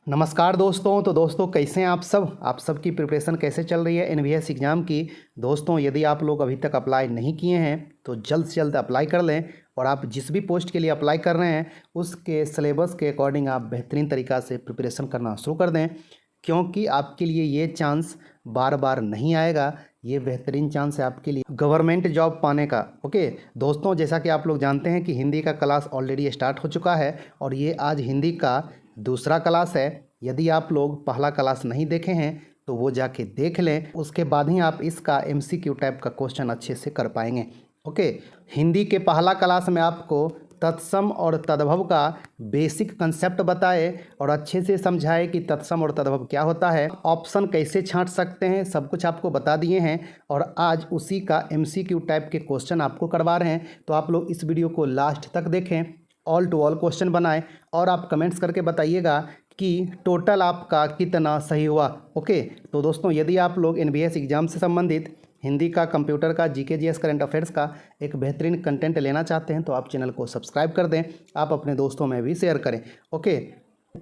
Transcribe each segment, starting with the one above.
नमस्कार दोस्तों। तो दोस्तों कैसे हैं आप सब की प्रिपरेशन कैसे चल रही है एनवीएस एग्ज़ाम की। दोस्तों यदि आप लोग अभी तक अप्लाई नहीं किए हैं तो जल्द से जल्द अप्लाई कर लें और आप जिस भी पोस्ट के लिए अप्लाई कर रहे हैं उसके सिलेबस के अकॉर्डिंग आप बेहतरीन तरीक़ा से प्रिपरेशन करना शुरू कर दें, क्योंकि आपके लिए ये चांस बार बार नहीं आएगा। ये बेहतरीन चांस है आपके लिए गवर्नमेंट जॉब पाने का। ओके दोस्तों, जैसा कि आप लोग जानते हैं कि हिंदी का क्लास ऑलरेडी स्टार्ट हो चुका है और ये आज हिंदी का दूसरा क्लास है। यदि आप लोग पहला क्लास नहीं देखे हैं तो वो जाके देख लें, उसके बाद ही आप इसका एमसीक्यू टाइप का क्वेश्चन अच्छे से कर पाएंगे। ओके, हिंदी के पहला क्लास में आपको तत्सम और तद्भव का बेसिक कंसेप्ट बताए और अच्छे से समझाए कि तत्सम और तद्भव क्या होता है, ऑप्शन कैसे छांट सकते हैं, सब कुछ आपको बता दिए हैं और आज उसी का एमसीक्यू टाइप के क्वेश्चन आपको करवा रहे हैं। तो आप लोग इस वीडियो को लास्ट तक देखें, ऑल टू ऑल क्वेश्चन बनाएं और आप कमेंट्स करके बताइएगा कि टोटल आपका कितना सही हुआ। ओके तो दोस्तों, यदि आप लोग एनवीएस एग्ज़ाम से संबंधित हिंदी का, कंप्यूटर का, जीके जीएस, करंट अफेयर्स का एक बेहतरीन कंटेंट लेना चाहते हैं तो आप चैनल को सब्सक्राइब कर दें, आप अपने दोस्तों में भी शेयर करें। ओके,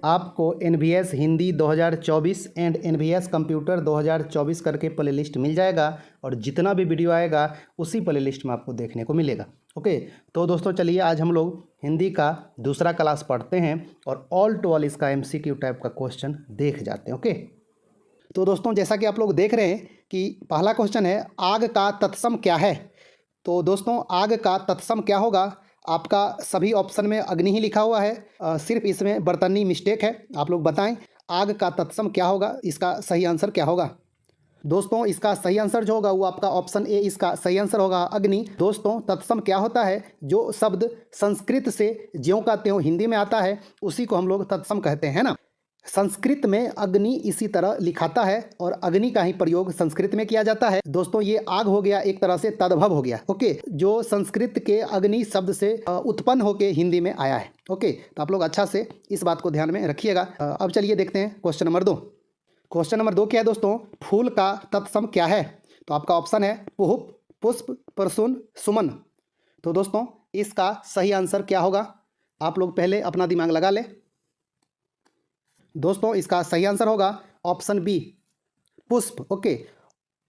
आपको NVS Hindi 2024 and NVS computer 2024 करके प्लेलिस्ट मिल जाएगा और जितना भी वीडियो आएगा उसी प्लेलिस्ट में आपको देखने को मिलेगा। ओके तो दोस्तों चलिए आज हम लोग हिंदी का दूसरा क्लास पढ़ते हैं और ऑल टू ऑल इसका एमसीक्यू टाइप का क्वेश्चन देख जाते हैं। ओके तो दोस्तों, जैसा कि आप लोग देख रहे हैं कि पहला क्वेश्चन है, आग का तत्सम क्या है। तो दोस्तों, आग का तत्सम क्या होगा, आपका सभी ऑप्शन में अग्नि ही लिखा हुआ है, सिर्फ इसमें बर्तनी मिस्टेक है। आप लोग बताएं आग का तत्सम क्या होगा, इसका सही आंसर क्या होगा। दोस्तों, इसका सही आंसर जो होगा वो आपका ऑप्शन ए इसका सही आंसर होगा, अग्नि। दोस्तों, तत्सम क्या होता है, जो शब्द संस्कृत से ज्यों का त्यों हिंदी में आता है उसी को हम लोग तत्सम कहते हैं ना। संस्कृत में अग्नि इसी तरह लिखाता है और अग्नि का ही प्रयोग संस्कृत में किया जाता है। दोस्तों, ये आग हो गया, एक तरह से तद्भव हो गया। ओके, जो संस्कृत के अग्नि शब्द से उत्पन्न होकर हिंदी में आया है। ओके, तो आप लोग अच्छा से इस बात को ध्यान में रखिएगा। अब चलिए देखते हैं क्वेश्चन नंबर 2। क्वेश्चन नंबर 2 क्या है दोस्तों, फूल का तत्सम क्या है। तो आपका ऑप्शन है पुष्प, पुष्प, प्रसून, सुमन। तो दोस्तों, इसका सही आंसर क्या होगा, आप लोग पहले अपना दिमाग लगा लें। दोस्तों, इसका सही आंसर होगा ऑप्शन बी, पुष्प। ओके,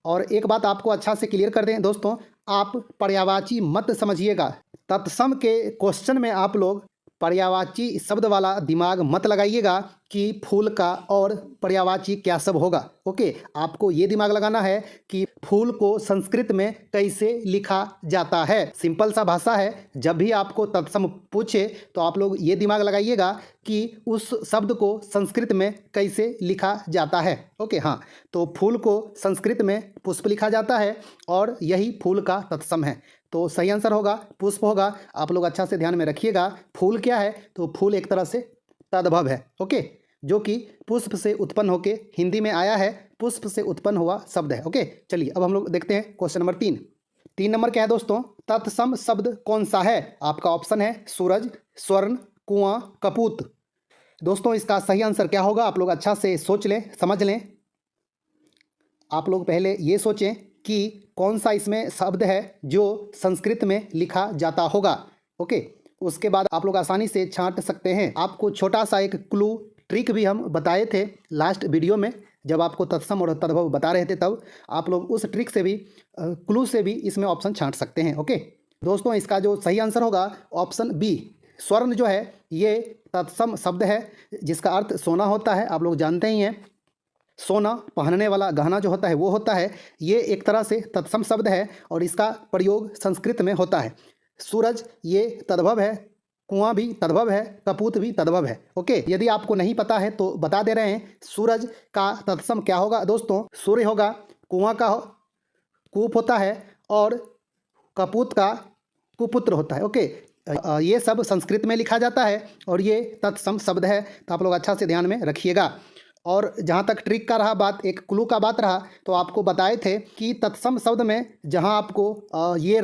और एक बात आपको अच्छा से क्लियर कर दें दोस्तों, आप पर्यायवाची मत समझिएगा। तत्सम के क्वेश्चन में आप लोग पर्यायवाची शब्द वाला दिमाग मत लगाइएगा कि फूल का और पर्यायवाची क्या सब होगा। ओके, आपको ये दिमाग लगाना है कि फूल को संस्कृत में कैसे लिखा जाता है। सिंपल सा भाषा है, जब भी आपको तत्सम पूछे तो आप लोग ये दिमाग लगाइएगा कि उस शब्द को संस्कृत में कैसे लिखा जाता है। ओके हाँ, तो फूल को संस्कृत में पुष्प लिखा जाता है और यही फूल का तत्सम है। तो सही आंसर होगा पुष्प होगा। आप लोग अच्छा से ध्यान में रखिएगा, फूल क्या है, तो फूल एक तरह से तद्भव है। ओके, जो कि पुष्प से उत्पन्न होके हिंदी में आया है, पुष्प से उत्पन्न हुआ शब्द है। ओके, चलिए अब हम लोग देखते हैं क्वेश्चन नंबर 3। 3 नंबर क्या है दोस्तों, तत्सम शब्द कौन सा है। आपका ऑप्शन है सूरज, स्वर्ण, कुआं, कपूत। दोस्तों, इसका सही आंसर क्या होगा, आप लोग अच्छा से सोच लें, समझ लें। आप लोग पहले ये सोचें कि कौन सा इसमें शब्द है जो संस्कृत में लिखा जाता होगा। ओके, उसके बाद आप लोग आसानी से छांट सकते हैं। आपको छोटा सा एक क्लू ट्रिक भी हम बताए थे लास्ट वीडियो में, जब आपको तत्सम और तद्भव बता रहे थे, तब आप लोग उस ट्रिक से भी, क्लू से भी इसमें ऑप्शन छांट सकते हैं। ओके दोस्तों, इसका जो सही आंसर होगा ऑप्शन बी, स्वर्ण जो है ये तत्सम शब्द है जिसका अर्थ सोना होता है। आप लोग जानते ही हैं, सोना पहनने वाला गहना जो होता है वो होता है। ये एक तरह से तत्सम शब्द है और इसका प्रयोग संस्कृत में होता है। सूरज ये तद्भव है, कुआं भी तद्भव है, कपूत भी तद्भव है। ओके, यदि आपको नहीं पता है तो बता दे रहे हैं, सूरज का तत्सम क्या होगा दोस्तों, सूर्य होगा, कुआं का कूप होता है और कपूत का कुपुत्र होता है। ओके, ये सब संस्कृत में लिखा जाता है और ये तत्सम शब्द है। तो आप लोग अच्छा से ध्यान में रखिएगा। और जहाँ तक ट्रिक का रहा बात, एक क्लू का बात रहा, तो आपको बताए थे कि तत्सम शब्द में जहाँ आपको ये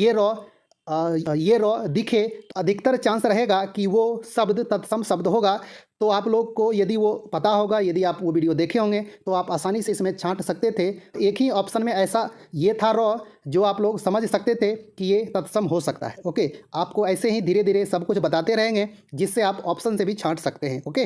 रॉ दिखे तो अधिकतर चांस रहेगा कि वो शब्द तत्सम शब्द होगा। तो आप लोग को यदि वो पता होगा, यदि आप वो वीडियो देखे होंगे तो आप आसानी से इसमें छांट सकते थे। एक ही ऑप्शन में ऐसा ये था रॉ, जो आप लोग समझ सकते थे कि ये तत्सम हो सकता है। ओके, आपको ऐसे ही धीरे धीरे सब कुछ बताते रहेंगे जिससे आप ऑप्शन से भी छांट सकते हैं। ओके,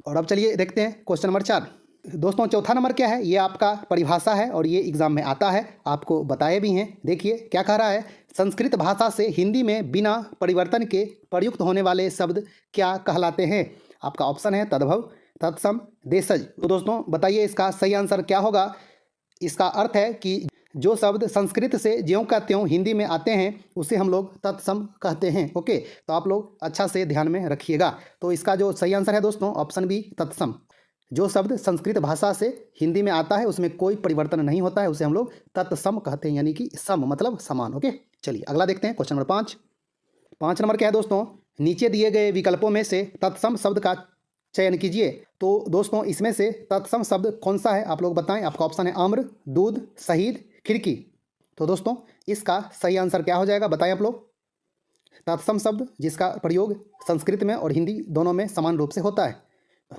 और अब चलिए देखते हैं क्वेश्चन नंबर 4। दोस्तों चौथा नंबर क्या है, ये आपका परिभाषा है और ये एग्जाम में आता है, आपको बताए भी हैं। देखिए क्या कह रहा है, संस्कृत भाषा से हिंदी में बिना परिवर्तन के प्रयुक्त होने वाले शब्द क्या कहलाते हैं। आपका ऑप्शन है तद्भव, तत्सम, देशज। तो दोस्तों बताइए इसका सही आंसर क्या होगा। इसका अर्थ है कि जो शब्द संस्कृत से ज्यों का त्यों हिंदी में आते हैं उसे हम लोग तत्सम कहते हैं। ओके, तो आप लोग अच्छा से ध्यान में रखिएगा। तो इसका जो सही आंसर है दोस्तों ऑप्शन बी, तत्सम। जो शब्द संस्कृत भाषा से हिंदी में आता है उसमें कोई परिवर्तन नहीं होता है, उसे हम लोग तत्सम कहते हैं, यानी कि सम मतलब समान। ओके, चलिए अगला देखते हैं क्वेश्चन नंबर 5। 5 नंबर क्या है दोस्तों, नीचे दिए गए विकल्पों में से तत्सम शब्द का चयन कीजिए। तो दोस्तों इसमें से तत्सम शब्द कौन सा है आप लोग बताएं। आपका ऑप्शन है आम्र, दूध, शहीद, खिड़की। तो दोस्तों इसका सही आंसर क्या हो जाएगा बताएं आप लोग। तत्सम शब्द जिसका प्रयोग संस्कृत में और हिंदी दोनों में समान रूप से होता है।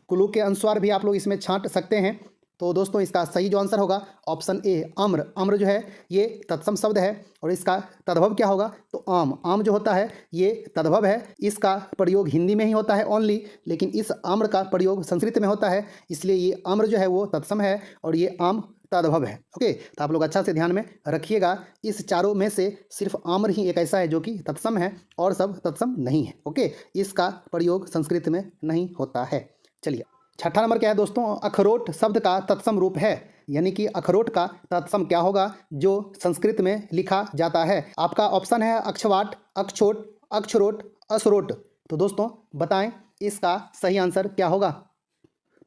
क्लू के अनुसार भी आप लोग इसमें छांट सकते हैं। तो दोस्तों इसका सही जो आंसर होगा ऑप्शन ए, आम्र। आम्र जो है ये तत्सम शब्द है और इसका तद्भव क्या होगा, तो आम। आम जो होता है ये तद्भव है, इसका प्रयोग हिंदी में ही होता है ओनली, लेकिन इस आम्र का प्रयोग संस्कृत में होता है, इसलिए ये आम्र जो है वो तत्सम है और ये आम तद्भव है। ओके, तो आप लोग अच्छा से ध्यान में रखिएगा। इस चारों में से सिर्फ आम्र ही एक ऐसा है जो कि तत्सम है और सब तत्सम नहीं है। ओके, इसका प्रयोग संस्कृत में नहीं होता है। चलिए छठा नंबर क्या है दोस्तों, अखरोट शब्द का तत्सम रूप है, यानी कि अखरोट का तत्सम क्या होगा जो संस्कृत में लिखा जाता है। आपका ऑप्शन है अक्षवाट, अक्षोट, अक्षरोट, असरोट। तो दोस्तों बताएं इसका सही आंसर क्या होगा।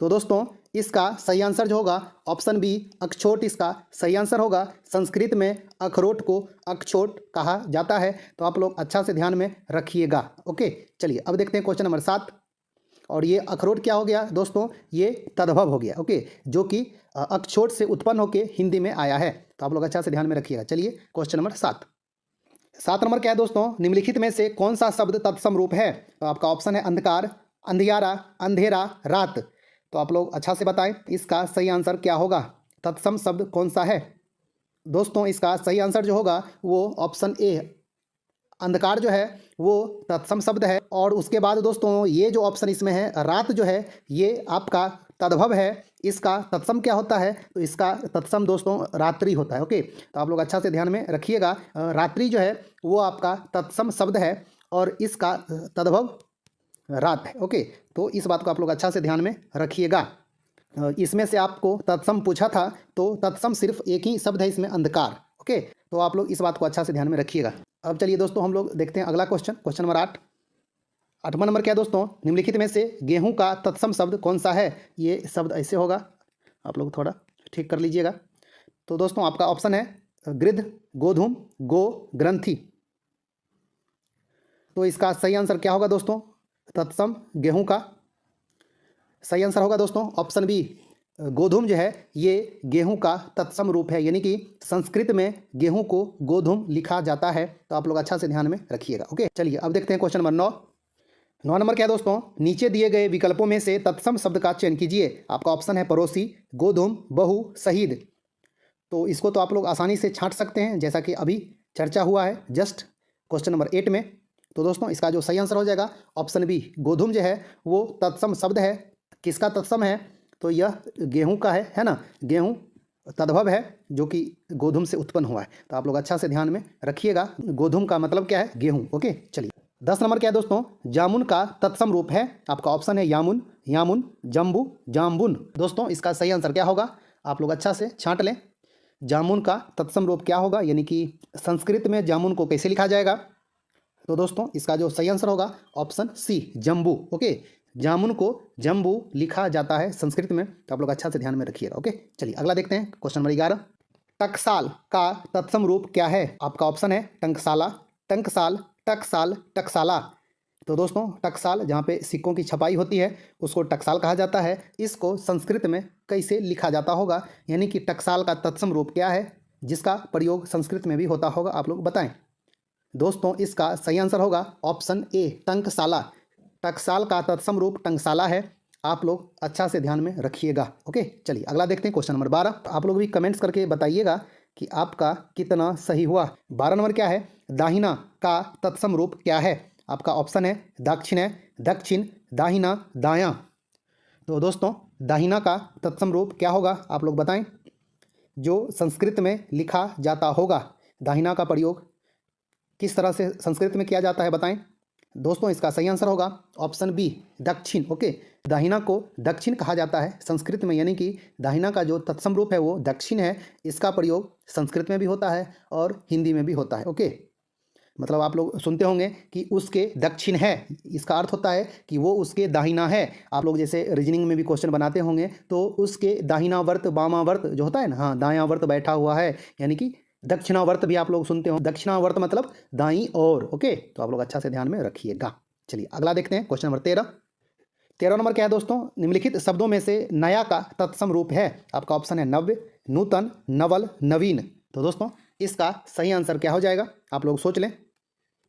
तो दोस्तों इसका सही आंसर जो होगा ऑप्शन बी, अक्षोट इसका सही आंसर होगा। संस्कृत में अखरोट को अक्षोट कहा जाता है, तो आप लोग अच्छा से ध्यान में रखिएगा। ओके, चलिए अब देखते हैं क्वेश्चन नंबर 7। और ये अखरोट क्या हो गया दोस्तों, ये तद्भव हो गया। ओके, जो कि अक्षोट से उत्पन्न होकर हिंदी में आया है, तो आप लोग अच्छा से ध्यान में रखिएगा। चलिए क्वेश्चन नंबर 7। 7 नंबर क्या है दोस्तों, निम्नलिखित में से कौन सा शब्द तत्सम रूप है। तो आपका ऑप्शन है अंधकार, अंधियारा, अंधेरा, रात। तो आप लोग अच्छा से बताएं इसका सही आंसर क्या होगा, तत्सम शब्द कौन सा है। दोस्तों इसका सही आंसर जो होगा वो ऑप्शन ए, अंधकार जो है वो तत्सम शब्द है। और उसके बाद दोस्तों ये जो ऑप्शन इसमें है रात जो है ये आपका तद्भव है। इसका तत्सम क्या होता है, तो इसका तत्सम दोस्तों रात्रि होता है। ओके, तो आप लोग अच्छा से ध्यान में रखिएगा। रात्रि जो है वो आपका तत्सम शब्द है और इसका तद्भव रात है। ओके, तो इस बात को आप लोग अच्छा से ध्यान में रखिएगा। इसमें से आपको तत्सम पूछा था, तो तत्सम सिर्फ एक ही शब्द है इसमें, अंधकार। ओके, तो आप लोग इस बात को अच्छा से ध्यान में रखिएगा। अब चलिए दोस्तों हम लोग देखते हैं अगला क्वेश्चन, क्वेश्चन नंबर 8। 8वां नंबर क्या है दोस्तों, निम्नलिखित में से गेहूं का तत्सम शब्द कौन सा है। ये शब्द ऐसे होगा, आप लोग थोड़ा ठीक कर लीजिएगा। तो दोस्तों आपका ऑप्शन है गृध्, गोधूम, गो, ग्रंथि। तो इसका सही आंसर क्या होगा दोस्तों, तत्सम गेहूं का सही आंसर होगा दोस्तों ऑप्शन बी, गोधूम जो है ये गेहूं का तत्सम रूप है, यानी कि संस्कृत में गेहूं को गोधूम लिखा जाता है। तो आप लोग अच्छा से ध्यान में रखिएगा। ओके, चलिए अब देखते हैं क्वेश्चन नंबर 9। 9 नंबर क्या है दोस्तों, नीचे दिए गए विकल्पों में से तत्सम शब्द का चयन कीजिए। आपका ऑप्शन है पड़ोसी, गोधूम, बहु, शहीद। तो इसको तो आप लोग आसानी से छांट सकते हैं, जैसा कि अभी चर्चा हुआ है जस्ट क्वेश्चन नंबर 8 में। तो दोस्तों इसका जो सही आंसर हो जाएगा ऑप्शन बी, गोधूम जो है वो तत्सम शब्द है। किसका तत्सम है, तो यह गेहूं का है ना। गेहूं तद्भव है जो कि गोधूम से उत्पन्न हुआ है। तो आप लोग अच्छा से ध्यान में रखिएगा, गोधूम का मतलब क्या है, गेहूं। ओके, चलिए 10 नंबर क्या है दोस्तों, जामुन का तत्सम रूप है। आपका ऑप्शन है यामुन, यामुन, जम्बू, जाम्बुन। दोस्तों इसका सही आंसर क्या होगा, आप लोग अच्छा से छांट लें। जामुन का तत्सम रूप क्या होगा, यानी कि संस्कृत में जामुन को कैसे लिखा जाएगा। तो दोस्तों इसका जो सही आंसर होगा ऑप्शन सी, जम्बू। ओके, जामुन को जम्बू लिखा जाता है संस्कृत में। तो आप लोग अच्छा से ध्यान में रखिएगा। ओके, चलिए अगला देखते हैं क्वेश्चन नंबर 11। टकसाल का तत्सम रूप क्या है। आपका ऑप्शन है टंकसाला, टंकसाल, टकसाल, टकसाला। तो दोस्तों टकसाल जहाँ पे सिक्कों की छपाई होती है उसको टकसाल कहा जाता है। इसको संस्कृत में कैसे लिखा जाता होगा, यानी कि टकसाल का तत्सम रूप क्या है जिसका प्रयोग संस्कृत में भी होता होगा, आप लोग बताएं। दोस्तों इसका सही आंसर होगा ऑप्शन ए, टंकसाला। टकसाल का तत्सम रूप टंकसाला है। आप लोग अच्छा से ध्यान में रखिएगा। ओके, चलिए अगला देखते हैं क्वेश्चन नंबर 12। आप लोग भी कमेंट्स करके बताइएगा कि आपका कितना सही हुआ। 12 नंबर क्या है, दाहिना का तत्सम रूप क्या है। आपका ऑप्शन है दक्षिण, दक्षिण, दाहिना, दायां। तो दोस्तों दाहिना का तत्सम रूप क्या होगा आप लोग बताएं, जो संस्कृत में लिखा जाता होगा। दाहिना का प्रयोग किस तरह से संस्कृत में किया जाता है बताएं। दोस्तों इसका सही आंसर होगा ऑप्शन बी, दक्षिण। ओके, दाहिना को दक्षिण कहा जाता है संस्कृत में, यानी कि दाहिना का जो तत्सम रूप है वो दक्षिण है। इसका प्रयोग संस्कृत में भी होता है और हिंदी में भी होता है। ओके, मतलब आप लोग सुनते होंगे कि उसके दक्षिण है, इसका अर्थ होता है कि वो उसके दाहिना है। आप लोग जैसे रीजनिंग में भी क्वेश्चन बनाते होंगे तो उसके दाहिनावर्त बामावर्त जो होता है ना, हाँ दायावर्त बैठा हुआ है, यानी कि दक्षिणावर्त भी आप लोग सुनते हो। दक्षिणावर्त मतलब दाईं ओर। ओके, तो आप लोग अच्छा से ध्यान में रखिएगा। चलिए अगला देखते हैं, क्वेश्चन नंबर 13। 13 नंबर क्या है दोस्तों, निम्नलिखित शब्दों में से नया का तत्सम रूप है। आपका ऑप्शन है नव्य, नूतन, नवल, नवीन। तो दोस्तों इसका सही आंसर क्या हो जाएगा आप लोग सोच लें।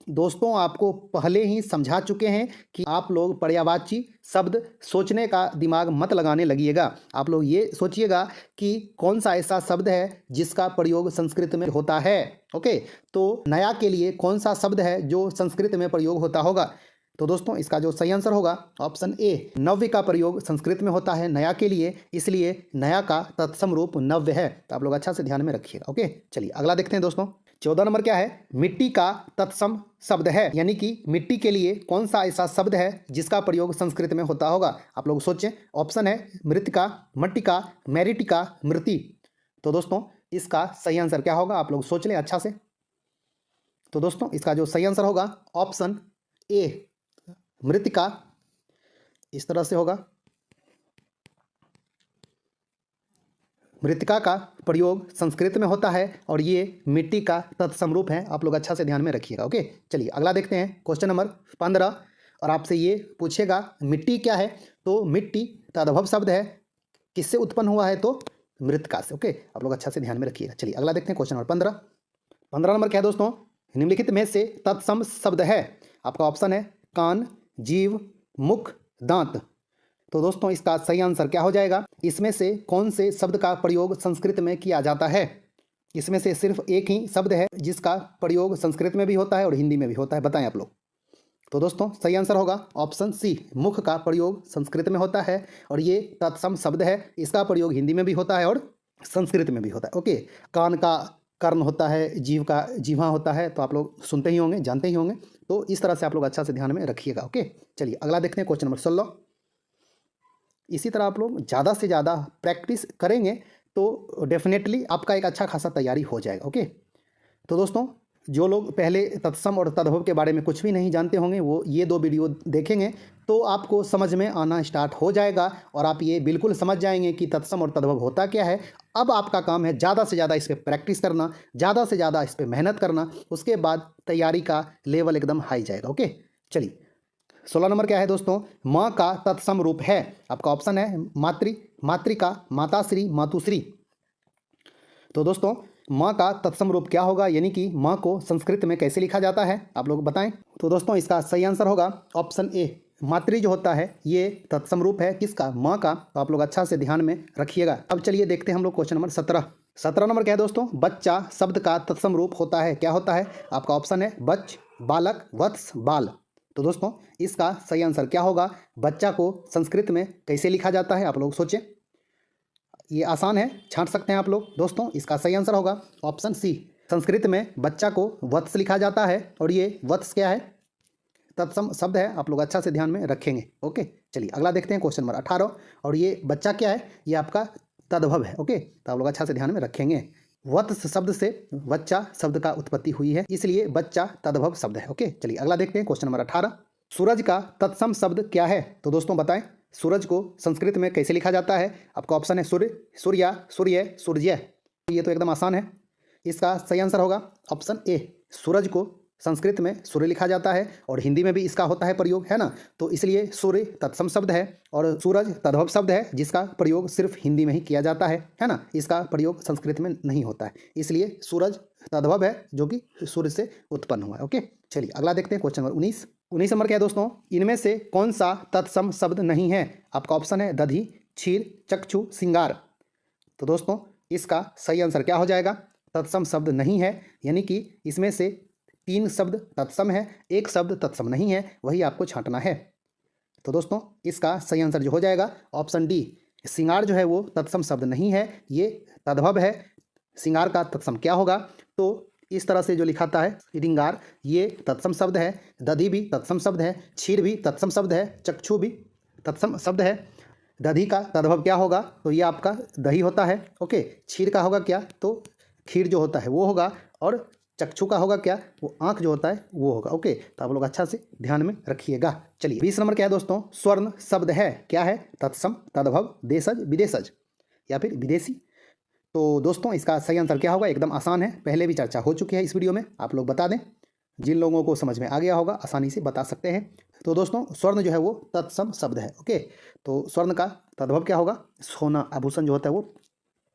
दोस्तों आपको पहले ही समझा चुके हैं कि आप लोग पर्यायवाची शब्द सोचने का दिमाग मत लगाने लगिएगा। आप लोग ये सोचिएगा कि कौन सा ऐसा शब्द है जिसका प्रयोग संस्कृत में होता है। ओके, तो नया के लिए कौन सा शब्द है जो संस्कृत में प्रयोग होता होगा। तो दोस्तों इसका जो सही आंसर होगा ऑप्शन ए, नव्य का प्रयोग संस्कृत में होता है नया के लिए, इसलिए नया का तत्सम रूप नव्य है। तो आप लोग अच्छा से ध्यान में रखिएगा। ओके, चलिए अगला देखते हैं दोस्तों। 14 नंबर क्या है, मिट्टी का तत्सम शब्द है, यानी कि मिट्टी के लिए कौन सा ऐसा शब्द है जिसका प्रयोग संस्कृत में होता होगा। आप लोग सोचें, ऑप्शन है मृतिका, मट्टिका, मैरिटिका, मृति। तो दोस्तों इसका सही आंसर क्या होगा आप लोग सोच लें अच्छा से। तो दोस्तों इसका जो सही आंसर होगा ऑप्शन ए, मृतिका। इस तरह से होगा, मृतिका का प्रयोग संस्कृत में होता है और ये मिट्टी का तत्सम रूप है। आप लोग अच्छा से ध्यान में रखिएगा। ओके, चलिए अगला देखते हैं, क्वेश्चन नंबर 15। और आपसे ये पूछेगा मिट्टी क्या है, तो मिट्टी तद्भव शब्द है, किससे उत्पन्न हुआ है, तो मृतिका से। ओके, आप लोग अच्छा से ध्यान में रखिएगा। चलिए अगला देखते हैं, क्वेश्चन नंबर 15। 15 नंबर क्या है दोस्तों, निम्नलिखित में से तत्सम शब्द है। आपका ऑप्शन है कान, जीव, मुख, दांत। तो दोस्तों इसका सही आंसर क्या हो जाएगा, इसमें से कौन से शब्द का प्रयोग संस्कृत में किया जाता है। इसमें से सिर्फ एक ही शब्द है जिसका प्रयोग संस्कृत में भी होता है और हिंदी में भी होता है, बताएं आप लोग। तो दोस्तों सही आंसर होगा ऑप्शन सी, मुख का प्रयोग संस्कृत में होता है और ये तत्सम शब्द है। इसका प्रयोग हिंदी में भी होता है और संस्कृत में भी होता है। ओके, कान का कर्ण होता है, जीव का जीवा होता है, तो आप लोग सुनते ही होंगे, जानते ही होंगे। तो इस तरह से आप लोग अच्छा से ध्यान में रखिएगा। ओके, चलिए अगला देखते हैं, क्वेश्चन नंबर 16। इसी तरह आप लोग ज़्यादा से ज़्यादा प्रैक्टिस करेंगे तो डेफिनेटली आपका एक अच्छा खासा तैयारी हो जाएगा। ओके, तो दोस्तों जो लोग पहले तत्सम और तद्भव के बारे में कुछ भी नहीं जानते होंगे वो ये 2 वीडियो देखेंगे तो आपको समझ में आना स्टार्ट हो जाएगा और आप ये बिल्कुल समझ जाएंगे कि तत्सम और तद्भव होता क्या है। अब आपका काम है ज़्यादा से ज़्यादा इस पर प्रैक्टिस करना, ज़्यादा से ज़्यादा इस पर मेहनत करना, उसके बाद तैयारी का लेवल एकदम हाई जाएगा। ओके, चलिए 16 नंबर क्या है दोस्तों, माँ का तत्सम रूप है। आपका ऑप्शन है मातृ, मातृका, माताश्री, मातुश्री। तो दोस्तों माँ का तत्सम रूप क्या होगा, यानी कि माँ को संस्कृत में कैसे लिखा जाता है आप लोग बताएं। तो दोस्तों इसका सही आंसर होगा ऑप्शन ए, मातृ जो होता है ये तत्सम रूप है किसका, माँ का। तो आप लोग अच्छा से ध्यान में रखिएगा। अब चलिए देखते हैं हम लोग क्वेश्चन नंबर 17। 17 नंबर क्या है दोस्तों, बच्चा शब्द का तत्सम रूप होता है, क्या होता है। आपका ऑप्शन है बच्च, बालक, वत्स, बाल। तो दोस्तों इसका सही आंसर क्या होगा, बच्चा को संस्कृत में कैसे लिखा जाता है आप लोग सोचें। ये आसान है, छांट सकते हैं आप लोग। दोस्तों इसका सही आंसर होगा ऑप्शन सी, संस्कृत में बच्चा को वत्स लिखा जाता है और ये वत्स क्या है, तत्सम शब्द है। आप लोग अच्छा से ध्यान में रखेंगे। ओके, चलिए अगला देखते हैं, क्वेश्चन नंबर 18। और ये बच्चा क्या है, ये आपका तद्भव है। ओके, तो आप लोग अच्छा से ध्यान में रखेंगे। वत्स शब्द से बच्चा शब्द का उत्पत्ति हुई है, इसलिए बच्चा तद्भव शब्द है। ओके, चलिए अगला देखते हैं, क्वेश्चन नंबर 18। सूरज का तत्सम शब्द क्या है। तो दोस्तों बताएं सूरज को संस्कृत में कैसे लिखा जाता है। आपका ऑप्शन है सूर्य, सूर्या, सूर्य, सूर्य। ये तो एकदम आसान है। इसका सही आंसर होगा ऑप्शन ए, सूरज को संस्कृत में सूर्य लिखा जाता है और हिंदी में भी इसका होता है प्रयोग, है ना। तो इसलिए सूर्य तत्सम शब्द है और सूरज तद्भव शब्द है जिसका प्रयोग सिर्फ हिंदी में ही किया जाता है ना। इसका प्रयोग संस्कृत में नहीं होता है, इसलिए सूरज तद्भव है जो कि सूर्य से उत्पन्न हुआ है। ओके, चलिए अगला देखते हैं, क्वेश्चन नंबर 19। 19 नंबर क्या है दोस्तों, इनमें से कौन सा तत्सम शब्द नहीं है। आपका ऑप्शन है दधि, क्षीर, चक्षु, श्रृंगार। तो दोस्तों इसका सही आंसर क्या हो जाएगा, तत्सम शब्द नहीं है, यानी कि इसमें से 3 शब्द तत्सम है, 1 शब्द तत्सम नहीं है, वही आपको छांटना है। तो दोस्तों इसका सही आंसर जो हो जाएगा ऑप्शन डी, श्रृंगार जो है वो तत्सम शब्द नहीं है, ये तद्भव है। श्रृंगार का तत्सम क्या होगा? तो इस तरह से जो लिखाता है श्रृंगार, ये तत्सम शब्द है। दधि भी तत्सम शब्द है, क्षीर भी तत्सम शब्द है, चक्षु भी तत्सम शब्द है। दधि का तद्भव क्या होगा? तो ये आपका दही होता है। ओके, क्षीर का होगा क्या? तो खीर जो होता है वो होगा। और चक्षु का होगा क्या? वो आँख जो होता है वो होगा। ओके, तो आप लोग अच्छा से ध्यान में रखिएगा। चलिए 20 नंबर क्या है दोस्तों? स्वर्ण शब्द है, क्या है? तत्सम, तद्भव, देशज, विदेशज या फिर विदेशी। तो दोस्तों इसका सही आंसर क्या होगा? एकदम आसान है, पहले भी चर्चा हो चुकी है इस वीडियो में, आप लोग बता दें। जिन लोगों को समझ में आ गया होगा आसानी से बता सकते हैं। तो दोस्तों स्वर्ण जो है वो तत्सम शब्द है। ओके, तो स्वर्ण का तद्भव क्या होगा? सोना, आभूषण जो होता है वो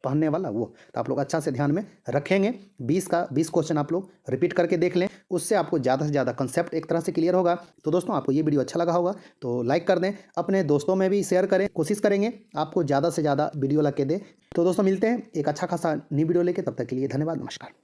पहनने वाला वो। तो आप लोग अच्छा से ध्यान में रखेंगे। 20 क्वेश्चन आप लोग रिपीट करके देख लें, उससे आपको ज़्यादा से ज़्यादा कंसेप्ट एक तरह से क्लियर होगा। तो दोस्तों आपको ये वीडियो अच्छा लगा होगा तो लाइक कर दें, अपने दोस्तों में भी शेयर करें, कोशिश करेंगे आपको ज़्यादा से ज़्यादा वीडियो ला के दें। तो दोस्तों मिलते हैं एक अच्छा खासा नई वीडियो लेके, तब तक के लिए धन्यवाद, नमस्कार।